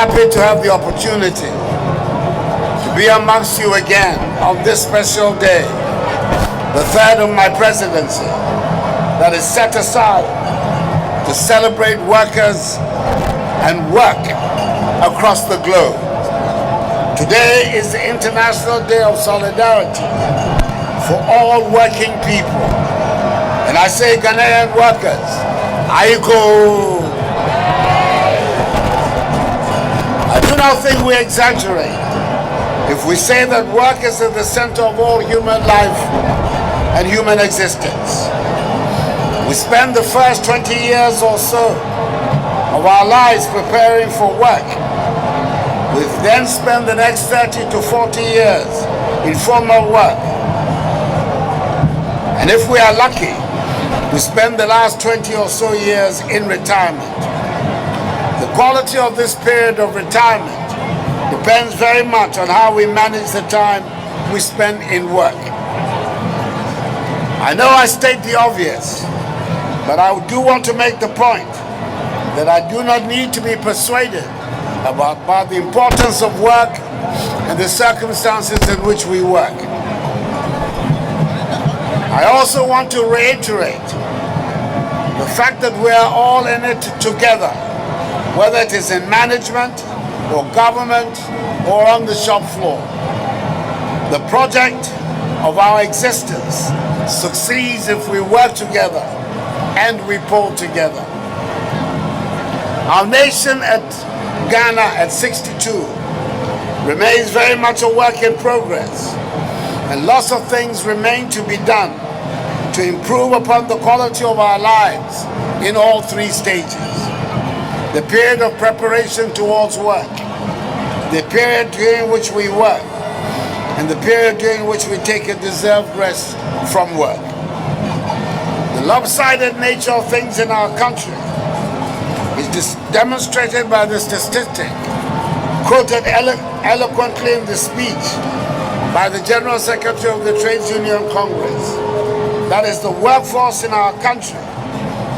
happy to have the opportunity to be amongst you again on this special day, the third of my presidency, that is set aside to celebrate workers and work across the globe. Today is the International Day of Solidarity for all working people. And I say, Ghanaian workers, Aiko. I do not think we exaggerate if we say that work is at the center of all human life and human existence. We spend the first 20 years or so of our lives preparing for work. We then spend the next 30 to 40 years in formal work. And if we are lucky, we spend the last 20 or so years in retirement. The quality of this period of retirement depends very much on how we manage the time we spend in work. I know I state the obvious, but I do want to make the point that I do not need to be persuaded about the importance of work and the circumstances in which we work. I also want to reiterate the fact that we are all in it together, whether it is in management or government or on the shop floor. The project of our existence succeeds if we work together and we pull together. Our nation at Ghana at 62 remains very much a work in progress, and lots of things remain to be done to improve upon the quality of our lives in all three stages. The period of preparation towards work, the period during which we work, and the period during which we take a deserved rest from work. The lopsided nature of things in our country is demonstrated by the statistic quoted eloquently in the speech by the General Secretary of the Trades Union Congress. That is, the workforce in our country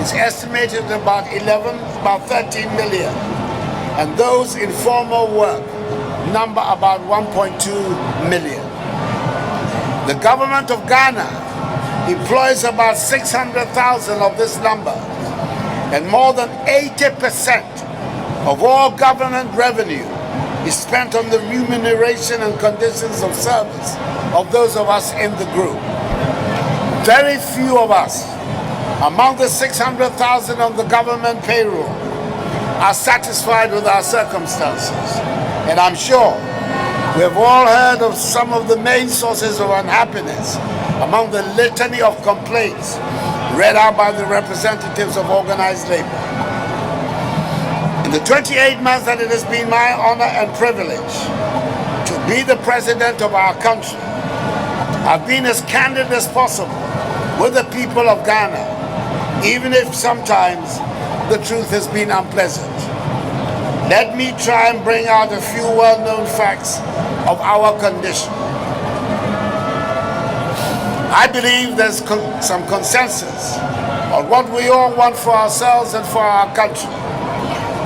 is estimated at about 13 million, and those in formal work number about 1.2 million. The government of Ghana employs about 600,000 of this number, and more than 80% of all government revenue is spent on the remuneration and conditions of service of those of us in the group. Very few of us, among the 600,000 on the government payroll, are satisfied with our circumstances. And I'm sure we have all heard of some of the main sources of unhappiness among the litany of complaints read out by the representatives of organized labor. In the 28 months that it has been my honor and privilege to be the president of our country, I've been as candid as possible with the people of Ghana, even if sometimes the truth has been unpleasant. Let me try and bring out a few well-known facts of our condition. I believe there's some consensus on what we all want for ourselves and for our country.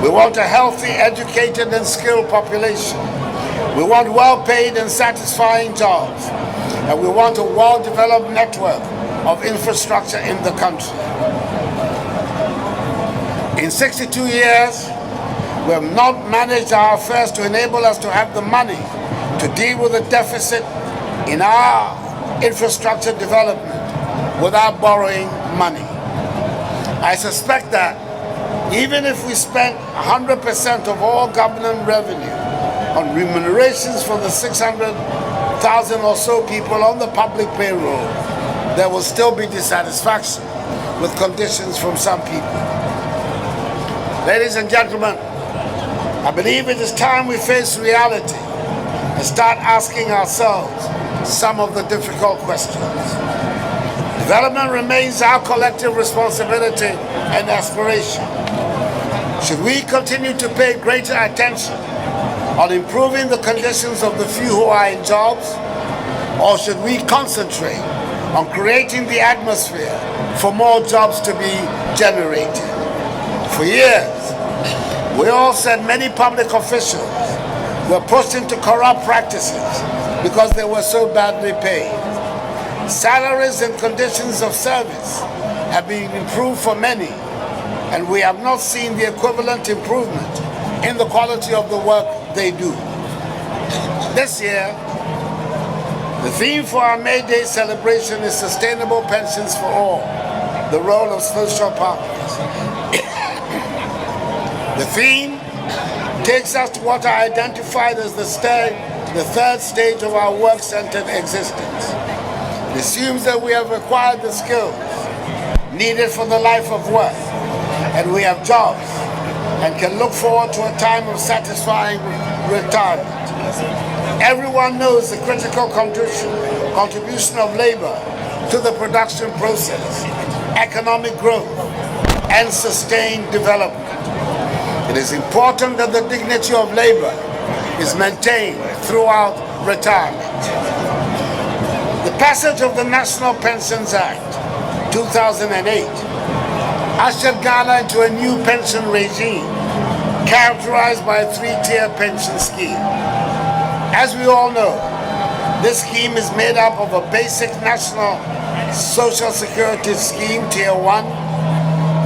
We want a healthy, educated, and skilled population. We want well-paid and satisfying jobs. And we want a well-developed network of infrastructure in the country. In 62 years, we have not managed our affairs to enable us to have the money to deal with the deficit in our infrastructure development without borrowing money. I suspect that even if we spent 100% of all government revenue on remunerations for the 600,000 or so people on the public payroll, there will still be dissatisfaction with conditions from some people. Ladies and gentlemen, I believe it is time we face reality and start asking ourselves some of the difficult questions. Development remains our collective responsibility and aspiration. Should we continue to pay greater attention on improving the conditions of the few who are in jobs, or should we concentrate on creating the atmosphere for more jobs to be generated? For years, We all said many public officials were pushed into corrupt practices because they were so badly paid. Salaries and conditions of service have been improved for many, and we have not seen the equivalent improvement in the quality of the work they do. This year, the theme for our May Day celebration is Sustainable Pensions for All, the role of social partners. The theme takes us to what I identified as the third stage of our work-centered existence. It assumes that we have acquired the skills needed for the life of work, and we have jobs and can look forward to a time of satisfying retirement. Everyone knows the critical contribution of labor to the production process, economic growth, and sustained development. It is important that the dignity of labor is maintained throughout retirement. The passage of the National Pensions Act 2008 ushered Ghana into a new pension regime characterized by a three-tier pension scheme. As we all know, this scheme is made up of a basic national social security scheme, Tier 1,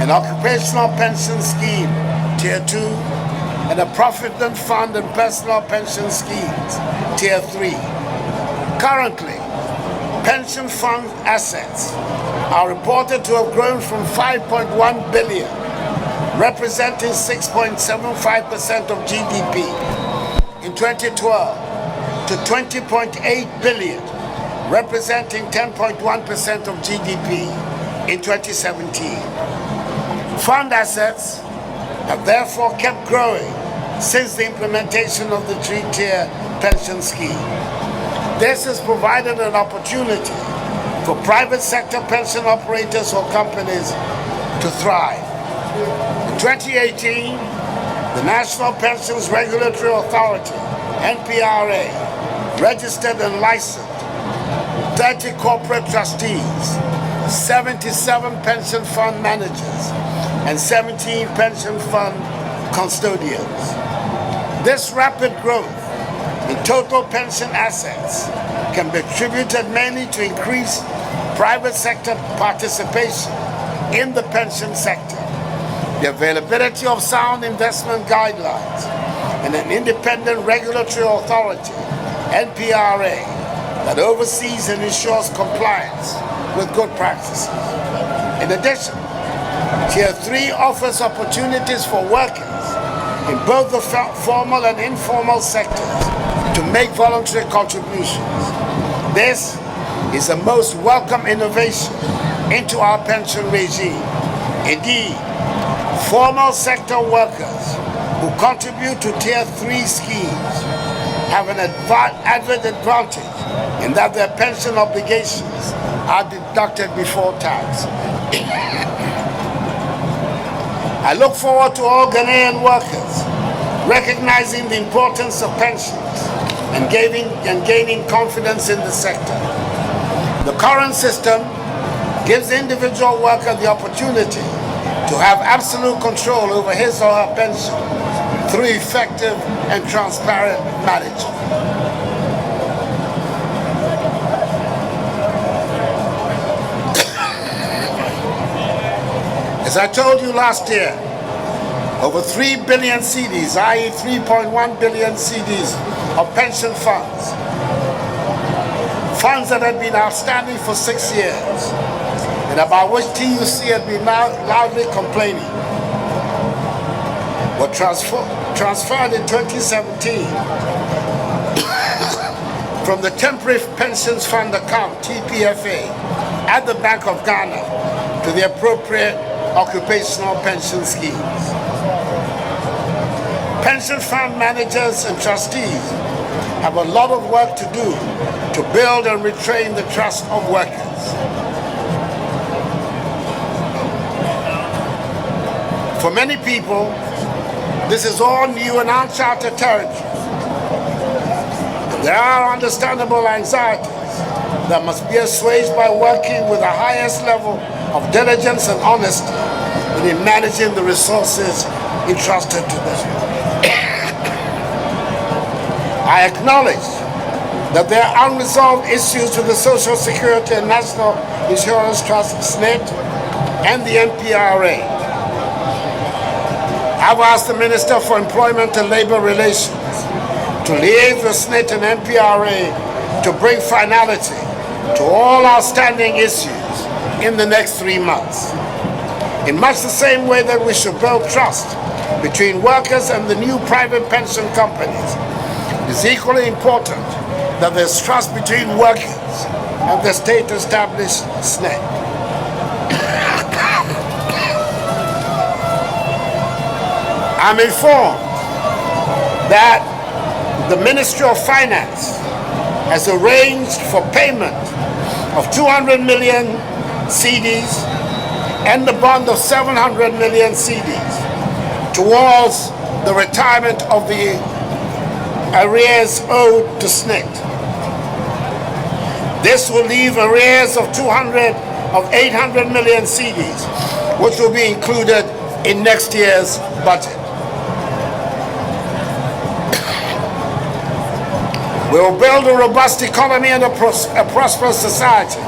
an occupational pension scheme, Tier 2, and a provident fund and personal pension schemes, Tier 3. Currently, pension fund assets are reported to have grown from 5.1 billion, representing 6.75% of GDP in 2012, to 20.8 billion, representing 10.1% of GDP in 2017. Fund assets have therefore kept growing since the implementation of the three-tier pension scheme. This has provided an opportunity for private sector pension operators or companies to thrive. In 2018, the National Pensions Regulatory Authority, NPRA, registered and licensed 30 corporate trustees, 77 pension fund managers, and 17 pension fund custodians. This rapid growth in total pension assets can be attributed mainly to increased private sector participation in the pension sector, the availability of sound investment guidelines, and an independent regulatory authority, NPRA, that oversees and ensures compliance with good practices. In addition, Tier 3 offers opportunities for workers in both the formal and informal sectors to make voluntary contributions. This is a most welcome innovation into our pension regime. Indeed, formal sector workers who contribute to Tier 3 schemes have an added advantage in that their pension obligations are deducted before tax. I look forward to all Ghanaian workers recognizing the importance of pensions and gaining confidence in the sector. The current system gives the individual worker the opportunity to have absolute control over his or her pension through effective and transparent management. As I told you last year, over 3 billion CDs, i.e. 3.1 billion CDs of pension funds that had been outstanding for 6 years, and about which TUC had been loudly complaining, were transferred in 2017 from the Temporary Pensions Fund account, TPFA, at the Bank of Ghana to the appropriate occupational pension schemes. Pension fund managers and trustees have a lot of work to do to build and retrain the trust of workers. For many people, this is all new and uncharted territory. There are understandable anxieties that must be assuaged by working with the highest level of diligence and honesty in managing the resources entrusted to them. I acknowledge that there are unresolved issues with the Social Security and National Insurance Trust, SNIT, and the NPRA. I've asked the Minister for Employment and Labor Relations to liaise with SNIT and NPRA to bring finality to all outstanding issues in the next 3 months. In much the same way that we should build trust between workers and the new private pension companies, it is equally important that there's trust between workers and the state-established SNIT. I'm informed that the Ministry of Finance has arranged for payment of 200 million CDs and the bond of 700 million CDs towards the retirement of the arrears owed to SNIT. This will leave arrears of 800 million CDs, which will be included in next year's budget. We will build a robust economy and a prosperous society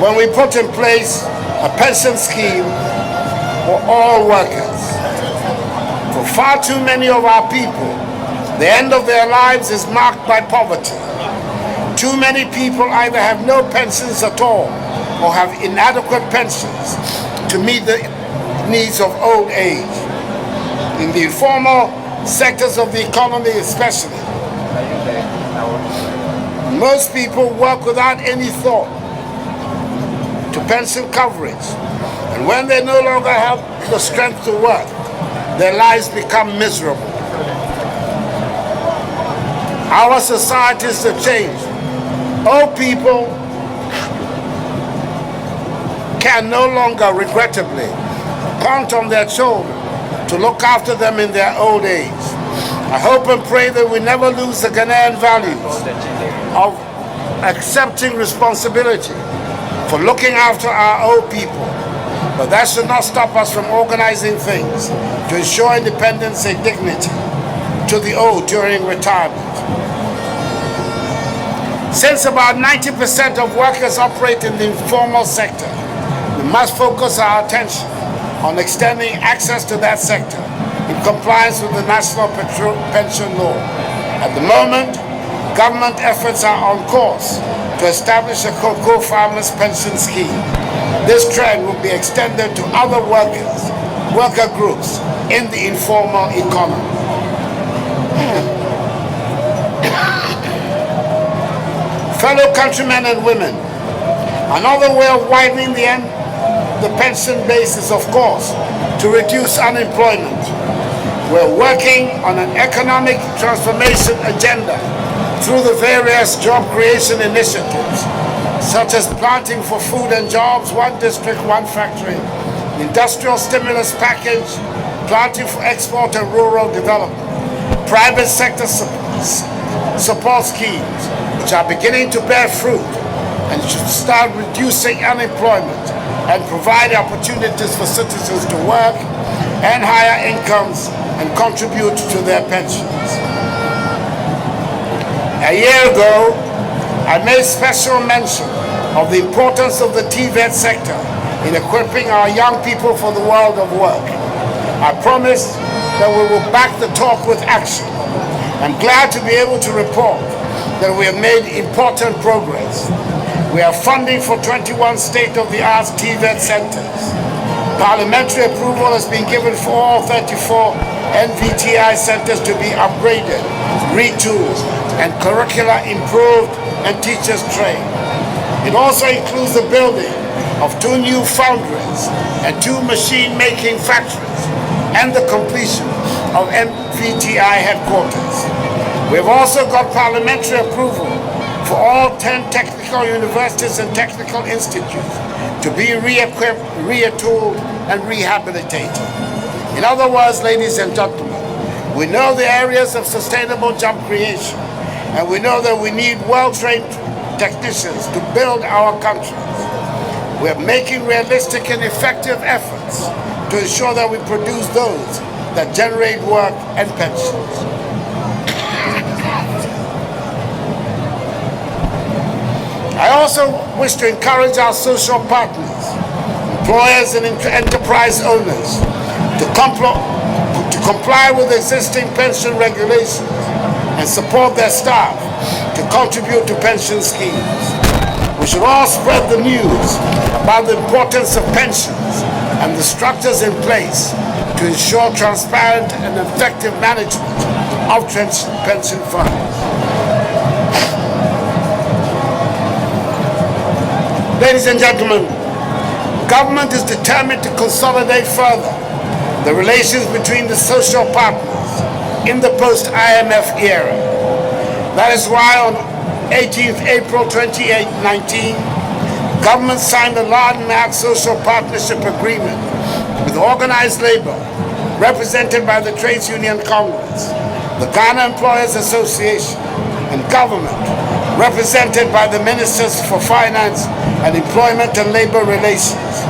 when we put in place a pension scheme for all workers. For far too many of our people, the end of their lives is marked by poverty. Too many people either have no pensions at all or have inadequate pensions to meet the needs of old age. In the informal sectors of the economy especially, most people work without any thought to pension coverage, and when they no longer have the strength to work, their lives become miserable. Our societies have changed. Old people can no longer, regrettably, count on their children to look after them in their old age. I hope and pray that we never lose the Ghanaian values of accepting responsibility for looking after our old people. But that should not stop us from organizing things to ensure independence and dignity to the old during retirement. Since about 90% of workers operate in the informal sector, we must focus our attention on extending access to that sector in compliance with the National Pension Law. At the moment, government efforts are on course to establish a cocoa farmers pension scheme. This trend will be extended to other worker groups in the informal economy. Fellow countrymen and women, another way of widening the pension base is, of course, to reduce unemployment. We're working on an economic transformation agenda through the various job creation initiatives, such as planting for food and jobs, one district, one factory, industrial stimulus package, planting for export and rural development, private sector support schemes, which are beginning to bear fruit and should start reducing unemployment and provide opportunities for citizens to work and higher incomes and contribute to their pensions. A year ago, I made special mention of the importance of the TVET sector in equipping our young people for the world of work. I promised that we will back the talk with action. I'm glad to be able to report that we have made important progress. We have funding for 21 state-of-the-art TVET centers. Parliamentary approval has been given for all 34 NVTI centers to be upgraded, retooled, and curricula improved and teachers trained. It also includes the building of 2 new foundries and 2 machine-making factories and the completion of NVTI headquarters. We've also got parliamentary approval for all 10 technical universities and technical institutes to be re-equipped, retooled, and rehabilitated. In other words, ladies and gentlemen, we know the areas of sustainable job creation, and we know that we need well-trained technicians to build our countries. We're making realistic and effective efforts to ensure that we produce those that generate work and pensions. I also wish to encourage our social partners, employers and enterprise owners to comply with existing pension regulations and support their staff to contribute to pension schemes. We should all spread the news about the importance of pensions and the structures in place to ensure transparent and effective management of pension funds. Ladies and gentlemen, government is determined to consolidate further the relations between the social partners in the post-IMF era. That is why on 18th April 2019, government signed a landmark social partnership agreement with organized labor, represented by the Trades Union Congress, the Ghana Employers Association, and government, represented by the Ministers for Finance and Employment and Labor Relations,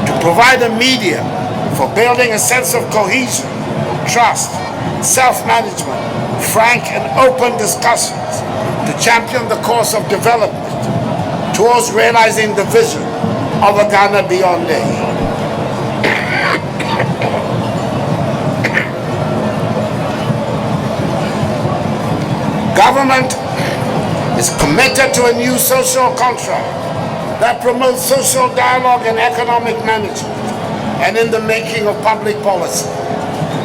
to provide a medium for building a sense of cohesion, trust, self-management, frank and open discussions to champion the course of development towards realizing the vision of a Ghana beyond aid. Government is committed to a new social contract that promotes social dialogue and economic management and in the making of public policy.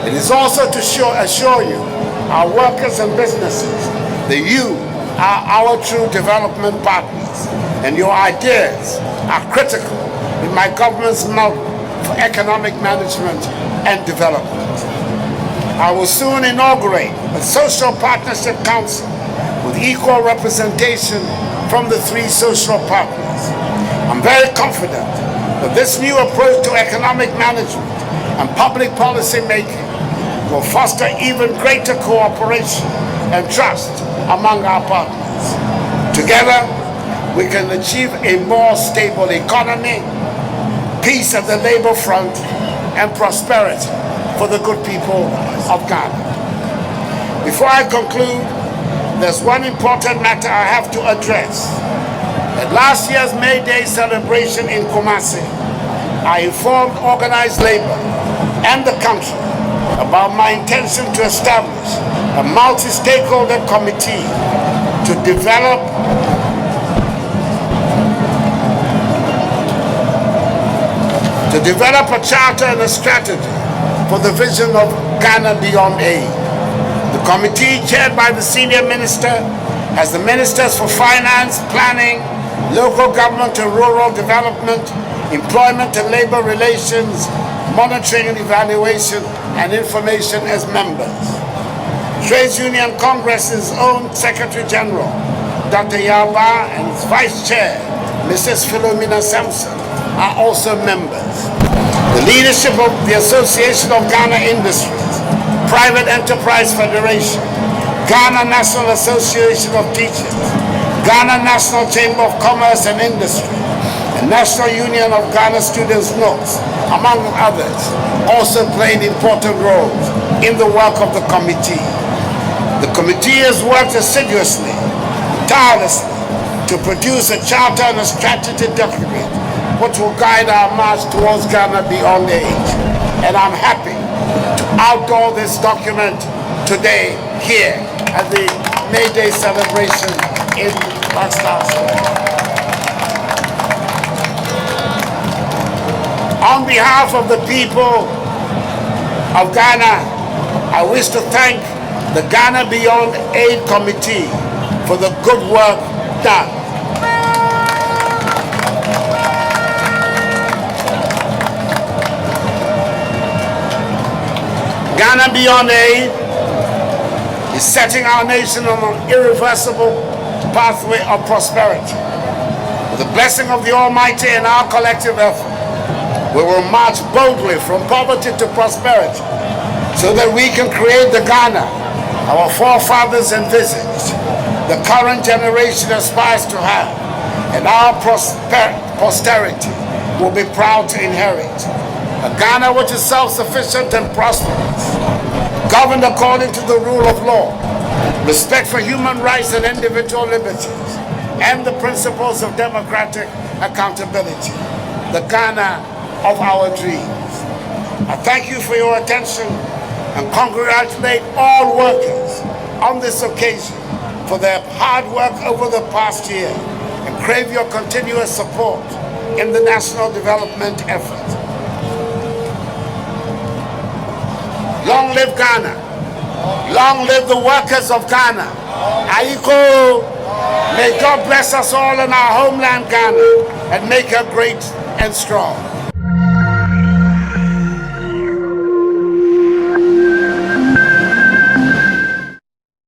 It is also to assure you, our workers and businesses, that you are our true development partners and your ideas are critical in my government's model for economic management and development. I will soon inaugurate a social partnership council with equal representation from the three social partners. I'm very confident that this new approach to economic management and public policy making will foster even greater cooperation and trust among our partners. Together, we can achieve a more stable economy, peace at the labor front, and prosperity for the good people of Ghana. Before I conclude, there's one important matter I have to address. At last year's May Day celebration in Kumasi, I informed organized labor and the country about my intention to establish a multi-stakeholder committee to develop a charter and a strategy for the vision of Ghana beyond aid. The committee, chaired by the senior minister, has the Ministers for Finance, Planning, Local Government and Rural Development, Employment and Labor Relations, Monitoring and Evaluation, and Information as members. Trades Union Congress's own Secretary General, Dr. Yaba, and its Vice Chair, Mrs. Philomena Sampson, are also members. The leadership of the Association of Ghana Industries, Private Enterprise Federation, Ghana National Association of Teachers, Ghana National Chamber of Commerce and Industry, and National Union of Ghana Students' Notes, among others, also played important roles in the work of the committee. The committee has worked assiduously, tirelessly, to produce a charter and a strategy document which will guide our march towards Ghana beyond age. And I'm happy to outdoor this document today here at the May Day celebration in Pakistan. On behalf of the people of Ghana, I wish to thank the Ghana Beyond Aid Committee for the good work done. Ghana Beyond Aid is setting our nation on an irreversible pathway of prosperity. With the blessing of the Almighty and our collective effort, we will march boldly from poverty to prosperity so that we can create the Ghana our forefathers envisaged, the current generation aspires to have, and our posterity will be proud to inherit. A Ghana which is self-sufficient and prosperous, governed according to the rule of law, respect for human rights and individual liberties, and the principles of democratic accountability, the Ghana of our dreams. I thank you for your attention and congratulate all workers on this occasion for their hard work over the past year and crave your continuous support in the national development effort. Long live Ghana. Long live the workers of Ghana. Aiko, may God bless us all in our homeland Ghana and make her great and strong.